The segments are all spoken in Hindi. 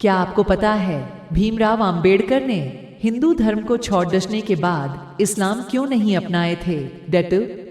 क्या आपको पता है भीमराव अंबेडकर ने हिंदू धर्म को छोड़ दशने के बाद इस्लाम क्यों नहीं अपनाए थे?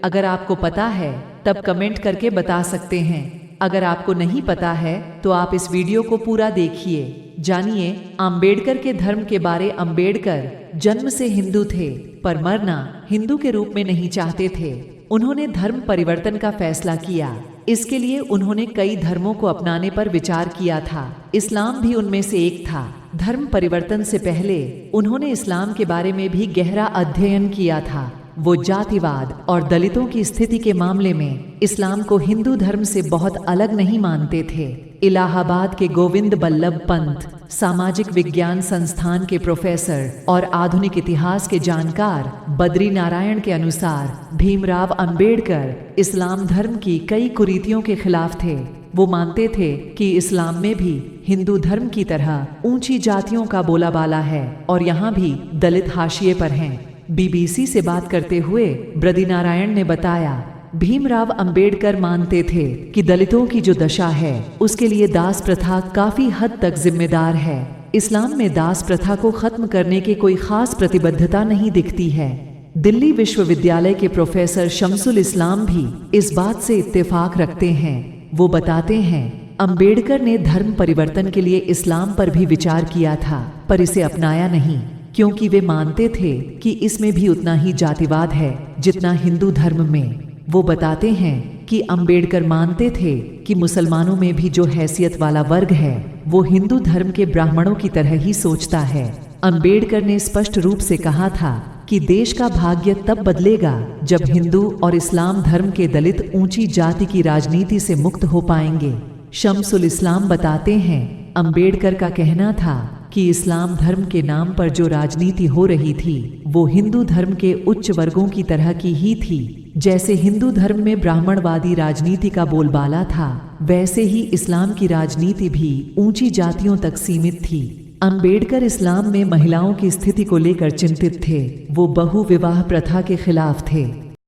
अगर आपको पता है तब कमेंट करके बता सकते हैं। अगर आपको नहीं पता है तो आप इस वीडियो को पूरा देखिए। जानिए अंबेडकर के धर्म के बारे। अंबेडकर जन्म से हिंदू थे पर मरना हिंदू के रूप में नहीं चाहते थे। उन्होंने धर्म परिवर्तन का फैसला किया। इसके लिए उन्होंने कई धर्मों को अपनाने पर विचार किया था। इस्लाम भी उनमें से एक था। धर्म परिवर्तन से पहले उन्होंने इस्लाम के बारे में भी गहरा अध्ययन किया था। वो जातिवाद और दलितों की स्थिति के मामले में इस्लाम को हिंदू धर्म से बहुत अलग नहीं मानते थे। इलाहाबाद के गोविंद बल्लभ पंत सामाजिक विज्ञान संस्थान के प्रोफेसर और आधुनिक इतिहास के जानकार बद्री नारायण के अनुसार भीमराव अंबेडकर इस्लाम धर्म की कई कुरीतियों के खिलाफ थे। वो मानते थे कि इस्लाम में भी हिंदू धर्म की तरह ऊंची जातियों का बोलाबाला है और यहाँ भी दलित हाशिए पर हैं। बीबीसी से बात करते हुए बद्री नारायण ने बताया, भीमराव अंबेडकर मानते थे कि दलितों की जो दशा है उसके लिए दास प्रथा काफी हद तक जिम्मेदार है। इस्लाम में दास प्रथा को खत्म करने की कोई खास प्रतिबद्धता नहीं दिखती है। दिल्ली विश्वविद्यालय के प्रोफेसर शमसुल इस्लाम भी इस बात से इत्तेफाक रखते हैं। वो बताते हैं, अंबेडकर ने धर्म परिवर्तन के लिए इस्लाम पर भी विचार किया था पर इसे अपनाया नहीं, क्योंकि वे मानते थे कि इसमें भी उतना ही जातिवाद है जितना हिंदू धर्म में। वो बताते हैं कि अंबेडकर मानते थे कि मुसलमानों में भी जो हैसियत वाला वर्ग है वो हिंदू धर्म के ब्राह्मणों की तरह ही सोचता है। अंबेडकर ने स्पष्ट रूप से कहा था कि देश का भाग्य तब बदलेगा जब हिंदू और इस्लाम धर्म के दलित ऊंची जाति की राजनीति से मुक्त हो पाएंगे। शमसुल इस्लाम बताते हैं, अंबेडकर का कहना था कि इस्लाम धर्म के नाम पर जो राजनीति हो रही थी वो हिंदू धर्म के उच्च वर्गों की तरह की ही थी। जैसे हिंदू धर्म में ब्राह्मणवादी राजनीति का बोलबाला था वैसे ही इस्लाम की राजनीति भी ऊंची जातियों तक सीमित थी। अंबेडकर इस्लाम में महिलाओं की स्थिति को लेकर चिंतित थे। वो बहु विवाह प्रथा के खिलाफ थे।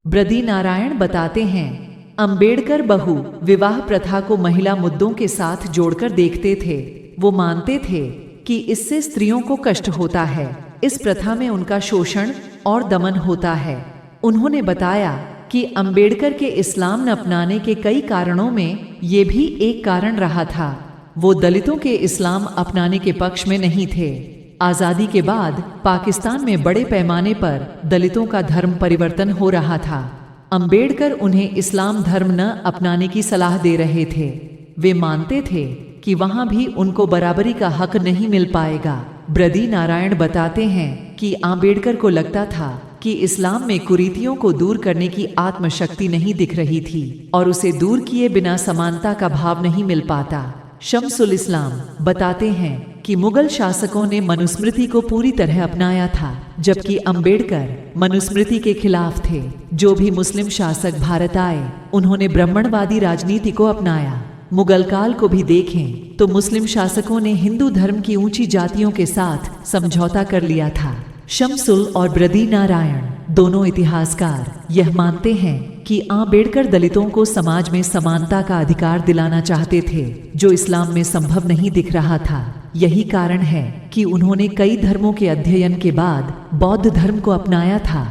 बद्री नारायण बताते हैं, अंबेडकर बहु विवाह प्रथा को महिला मुद्दों के साथ जोड़कर देखते थे। वो मानते थे कि इससे स्त्रियों को कष्ट होता है। इस प्रथा में उनका शोषण और दमन होता है। उन्होंने बताया कि अंबेडकर के इस्लाम न अपनाने के कई कारणों में ये भी एक कारण रहा था। वो दलितों के इस्लाम अपनाने के पक्ष में नहीं थे। आज़ादी के बाद पाकिस्तान में बड़े पैमाने पर दलितों का धर्म परिवर्तन हो रहा था। अंबेडकर उन्हें इस्लाम धर्म न अपनाने की सलाह दे रहे थे। वे मानते थे कि वहां भी उनको बराबरी का हक नहीं मिल पाएगा। बद्री नारायण बताते हैं कि अंबेडकर को लगता था कि इस्लाम में कुरीतियों को दूर करने की आत्मशक्ति नहीं दिख रही थी और उसे दूर किए बिना समानता का भाव नहीं मिल पाता। शमसुल इस्लाम बताते हैं कि मुगल शासकों ने मनुस्मृति को पूरी तरह अपनाया था जबकि अंबेडकर मनुस्मृति के खिलाफ थे। जो भी मुस्लिम शासक भारत आए उन्होंने ब्राह्मणवादी राजनीति को अपनाया। मुगल काल को भी देखें तो मुस्लिम शासकों ने हिंदू धर्म की ऊंची जातियों के साथ समझौता कर लिया था। शमसुल और बद्री नारायण दोनों इतिहासकार यह मानते हैं कि अंबेडकर दलितों को समाज में समानता का अधिकार दिलाना चाहते थे जो इस्लाम में संभव नहीं दिख रहा था। यही कारण है कि उन्होंने कई धर्मों के अध्ययन के बाद बौद्ध धर्म को अपनाया था।